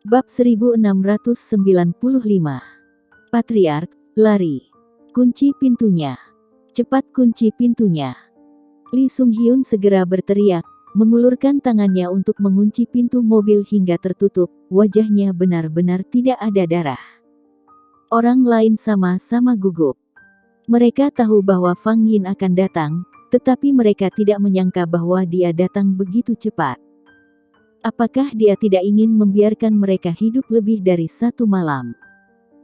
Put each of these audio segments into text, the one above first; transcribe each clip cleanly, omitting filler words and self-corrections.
Bab 1695. Patriark, lari. Kunci pintunya. Cepat kunci pintunya. Lee Sung-hyun segera berteriak, mengulurkan tangannya untuk mengunci pintu mobil hingga tertutup. Wajahnya benar-benar tidak ada darah. Orang lain sama-sama gugup. Mereka tahu bahwa Fang Yin akan datang, tetapi mereka tidak menyangka bahwa dia datang begitu cepat. Apakah dia tidak ingin membiarkan mereka hidup lebih dari satu malam?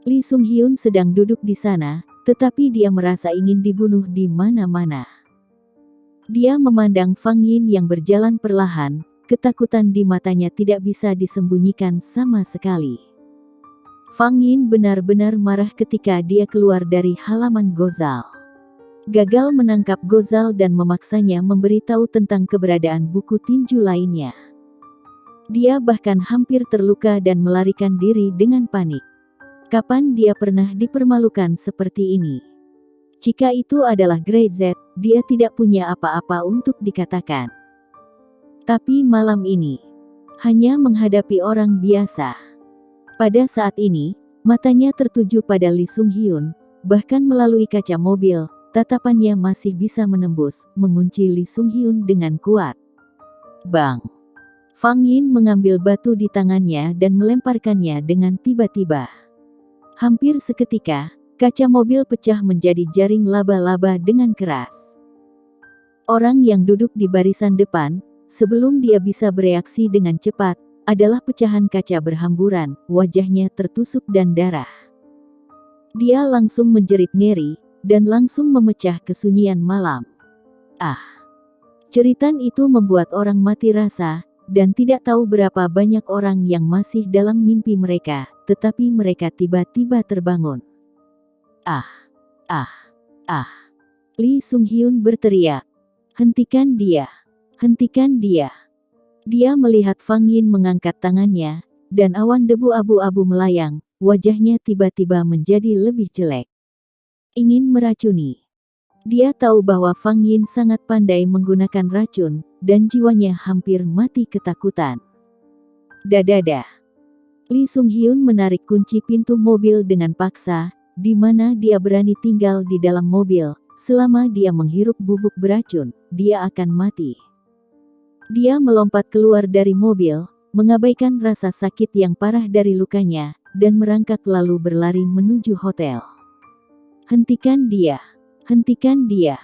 Lee Sung-hyun sedang duduk di sana, tetapi dia merasa ingin dibunuh di mana-mana. Dia memandang Fang Yin yang berjalan perlahan, ketakutan di matanya tidak bisa disembunyikan sama sekali. Fang Yin benar-benar marah ketika dia keluar dari halaman Gozal. Gagal menangkap Gozal dan memaksanya memberitahu tentang keberadaan buku tinju lainnya. Dia bahkan hampir terluka dan melarikan diri dengan panik. Kapan dia pernah dipermalukan seperti ini? Jika itu adalah Grey Z, dia tidak punya apa-apa untuk dikatakan. Tapi malam ini, hanya menghadapi orang biasa. Pada saat ini, matanya tertuju pada Lee Sung-hyun, bahkan melalui kaca mobil, tatapannya masih bisa menembus, mengunci Lee Sung-hyun dengan kuat. Bang! Fang Yin mengambil batu di tangannya dan melemparkannya dengan tiba-tiba. Hampir seketika, kaca mobil pecah menjadi jaring laba-laba dengan keras. Orang yang duduk di barisan depan, sebelum dia bisa bereaksi dengan cepat, adalah pecahan kaca berhamburan, wajahnya tertusuk dan darah. Dia langsung menjerit ngeri, dan langsung memecah kesunyian malam. Jeritan itu membuat orang mati rasa, dan tidak tahu berapa banyak orang yang masih dalam mimpi mereka, tetapi mereka tiba-tiba terbangun. Lee Sung-hyun berteriak, "Hentikan dia! Hentikan dia!" Dia melihat Fang Yin mengangkat tangannya, dan awan debu abu-abu melayang, wajahnya tiba-tiba menjadi lebih jelek. Ingin meracuni. Dia tahu bahwa Fang Yin sangat pandai menggunakan racun, dan jiwanya hampir mati ketakutan. Dadada. Lee Sung-hyun menarik kunci pintu mobil dengan paksa, di mana dia berani tinggal di dalam mobil. Selama dia menghirup bubuk beracun, dia akan mati. Dia melompat keluar dari mobil, mengabaikan rasa sakit yang parah dari lukanya, dan merangkak lalu berlari menuju hotel. Hentikan dia! Hentikan dia!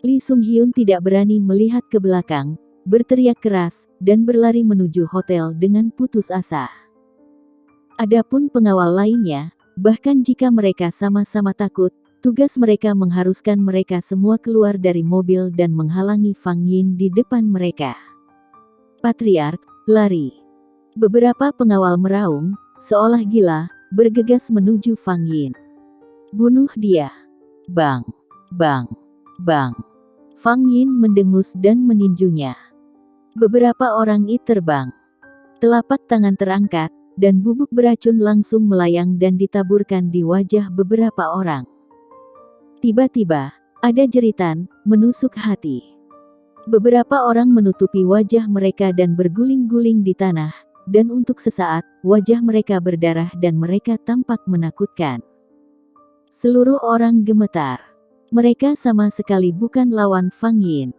Lee Sung-hyun tidak berani melihat ke belakang, berteriak keras, dan berlari menuju hotel dengan putus asa. Adapun pengawal lainnya, bahkan jika mereka sama-sama takut, tugas mereka mengharuskan mereka semua keluar dari mobil dan menghalangi Fang Yin di depan mereka. Patriark, lari! Beberapa pengawal meraung, seolah gila, bergegas menuju Fang Yin. Bunuh dia! Bang! Bang! Bang! Fang Yin mendengus dan meninjunya. Beberapa orang terbang. Telapak tangan terangkat, dan bubuk beracun langsung melayang dan ditaburkan di wajah beberapa orang. Tiba-tiba, ada jeritan, menusuk hati. Beberapa orang menutupi wajah mereka dan berguling-guling di tanah, dan untuk sesaat, wajah mereka berdarah dan mereka tampak menakutkan. Seluruh orang gemetar. Mereka sama sekali bukan lawan Fang Yin.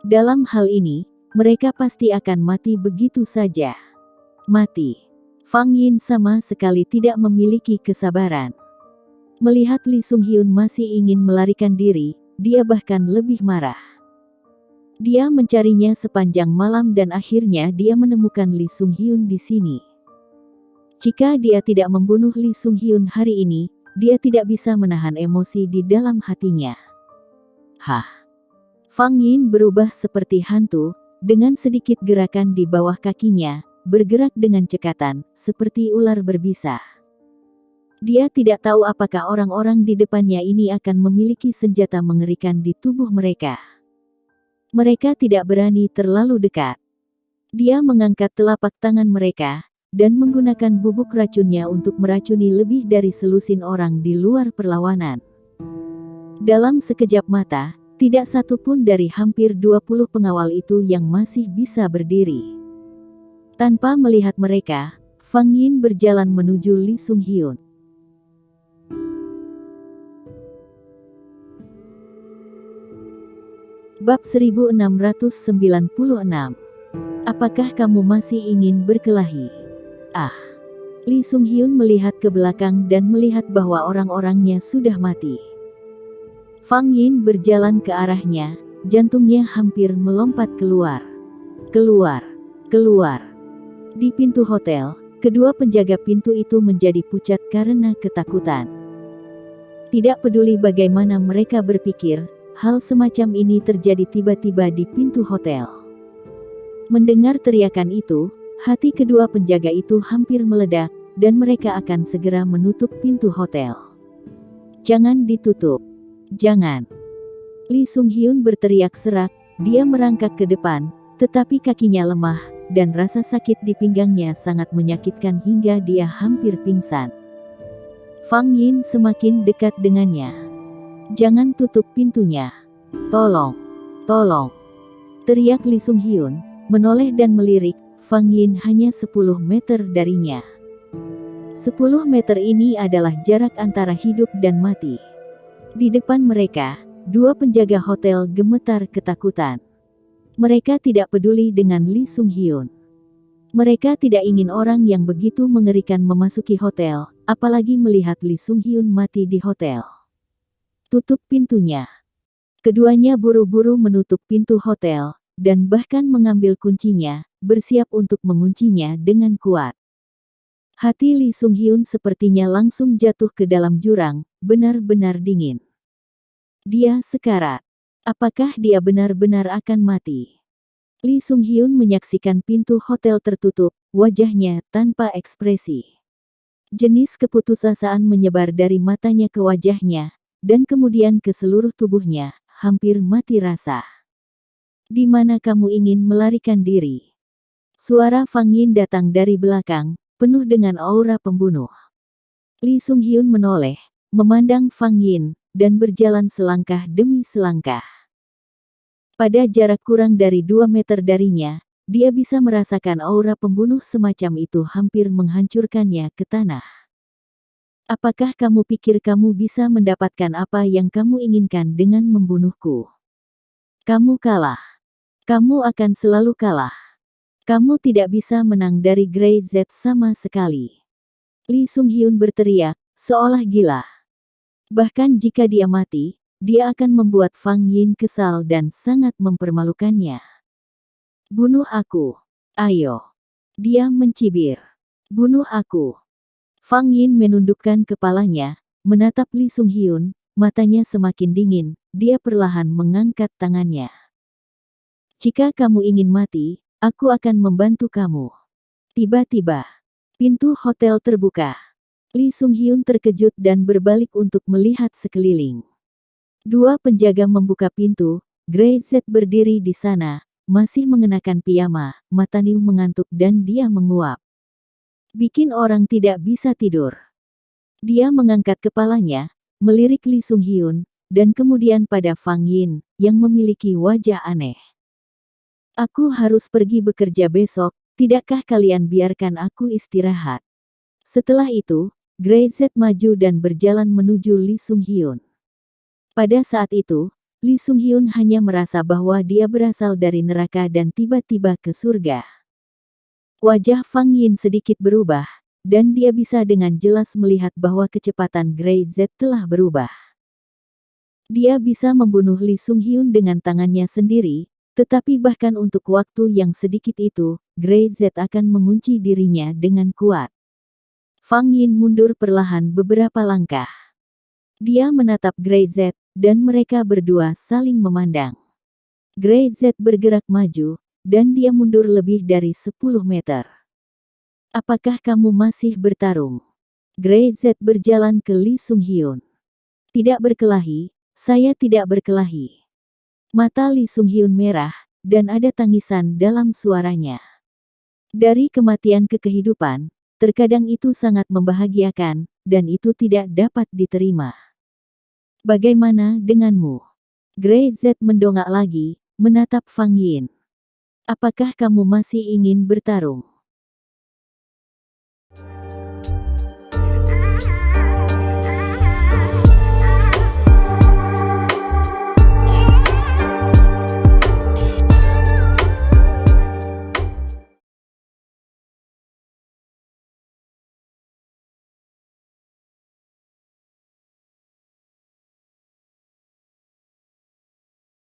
Dalam hal ini, mereka pasti akan mati begitu saja. Mati. Fang Yin sama sekali tidak memiliki kesabaran. Melihat Lee Sung-hyun masih ingin melarikan diri, dia bahkan lebih marah. Dia mencarinya sepanjang malam dan akhirnya dia menemukan Lee Sung-hyun di sini. Jika dia tidak membunuh Lee Sung-hyun hari ini, dia tidak bisa menahan emosi di dalam hatinya. Fang Yin berubah seperti hantu, dengan sedikit gerakan di bawah kakinya, bergerak dengan cekatan, seperti ular berbisa. Dia tidak tahu apakah orang-orang di depannya ini akan memiliki senjata mengerikan di tubuh mereka. Mereka tidak berani terlalu dekat. Dia mengangkat telapak tangan mereka, dan menggunakan bubuk racunnya untuk meracuni lebih dari selusin orang di luar perlawanan. Dalam sekejap mata, tidak satu pun dari hampir 20 pengawal itu yang masih bisa berdiri. Tanpa melihat mereka, Fang Yin berjalan menuju Lee Sung Hyun. Bab 1696. Apakah kamu masih ingin berkelahi? Ah. Lee Sung Hyun melihat ke belakang dan melihat bahwa orang-orangnya sudah mati. Fang Yin berjalan ke arahnya, jantungnya hampir melompat keluar. Keluar. Keluar. Di pintu hotel, kedua penjaga pintu itu menjadi pucat karena ketakutan. Tidak peduli bagaimana mereka berpikir, hal semacam ini terjadi tiba-tiba di pintu hotel. Mendengar teriakan itu, hati kedua penjaga itu hampir meledak, dan mereka akan segera menutup pintu hotel. Jangan ditutup. Jangan. Lee Sung Hyun berteriak serak, dia merangkak ke depan, tetapi kakinya lemah, dan rasa sakit di pinggangnya sangat menyakitkan hingga dia hampir pingsan. Fang Yin semakin dekat dengannya. Jangan tutup pintunya. Tolong. Tolong. Teriak Lee Sung Hyun, menoleh dan melirik. Fang Yin hanya 10 meter darinya. 10 meter ini adalah jarak antara hidup dan mati. Di depan mereka, dua penjaga hotel gemetar ketakutan. Mereka tidak peduli dengan Lee Sung Hyun. Mereka tidak ingin orang yang begitu mengerikan memasuki hotel, apalagi melihat Lee Sung Hyun mati di hotel. Tutup pintunya. Keduanya buru-buru menutup pintu hotel, dan bahkan mengambil kuncinya, bersiap untuk menguncinya dengan kuat. Hati Lee Sung Hyun sepertinya langsung jatuh ke dalam jurang, benar-benar dingin. Dia sekarat. Apakah dia benar-benar akan mati? Lee Sung Hyun menyaksikan pintu hotel tertutup, wajahnya tanpa ekspresi. Jenis keputusasaan menyebar dari matanya ke wajahnya, dan kemudian ke seluruh tubuhnya, hampir mati rasa. Di mana kamu ingin melarikan diri? Suara Fang Yin datang dari belakang, penuh dengan aura pembunuh. Lee Sung Hyun menoleh, memandang Fang Yin, dan berjalan selangkah demi selangkah. Pada jarak kurang dari 2 meter darinya, dia bisa merasakan aura pembunuh semacam itu hampir menghancurkannya ke tanah. Apakah kamu pikir kamu bisa mendapatkan apa yang kamu inginkan dengan membunuhku? Kamu kalah. Kamu akan selalu kalah. Kamu tidak bisa menang dari Grey Z sama sekali. Lee Sung Hyun berteriak, seolah gila. Bahkan jika dia mati, dia akan membuat Fang Yin kesal dan sangat mempermalukannya. Bunuh aku. Ayo. Dia mencibir. Bunuh aku. Fang Yin menundukkan kepalanya, menatap Lee Sung Hyun, matanya semakin dingin, dia perlahan mengangkat tangannya. Jika kamu ingin mati, aku akan membantu kamu. Tiba-tiba, pintu hotel terbuka. Lee Sung Hyun terkejut dan berbalik untuk melihat sekeliling. Dua penjaga membuka pintu, Grey Z berdiri di sana, masih mengenakan piyama, mata Niu mengantuk dan dia menguap. Bikin orang tidak bisa tidur. Dia mengangkat kepalanya, melirik Lee Sung Hyun, dan kemudian pada Fang Yin, yang memiliki wajah aneh. Aku harus pergi bekerja besok, tidakkah kalian biarkan aku istirahat? Setelah itu, Grey Z maju dan berjalan menuju Lee Sung Hyun. Pada saat itu, Lee Sung Hyun hanya merasa bahwa dia berasal dari neraka dan tiba-tiba ke surga. Wajah Fang Yin sedikit berubah, dan dia bisa dengan jelas melihat bahwa kecepatan Grey Z telah berubah. Dia bisa membunuh Lee Sung Hyun dengan tangannya sendiri, tetapi bahkan untuk waktu yang sedikit itu, Grey Z akan mengunci dirinya dengan kuat. Fang Yin mundur perlahan beberapa langkah. Dia menatap Grey Z, dan mereka berdua saling memandang. Grey Z bergerak maju, dan dia mundur lebih dari 10 meter. Apakah kamu masih bertarung? Grey Z berjalan ke Lee Sung Hyun. Tidak berkelahi, saya tidak berkelahi. Mata Lee Sung Hyun merah, dan ada tangisan dalam suaranya. Dari kematian ke kehidupan, terkadang itu sangat membahagiakan, dan itu tidak dapat diterima. Bagaimana denganmu? Grey Z mendongak lagi, menatap Fang Yin. Apakah kamu masih ingin bertarung?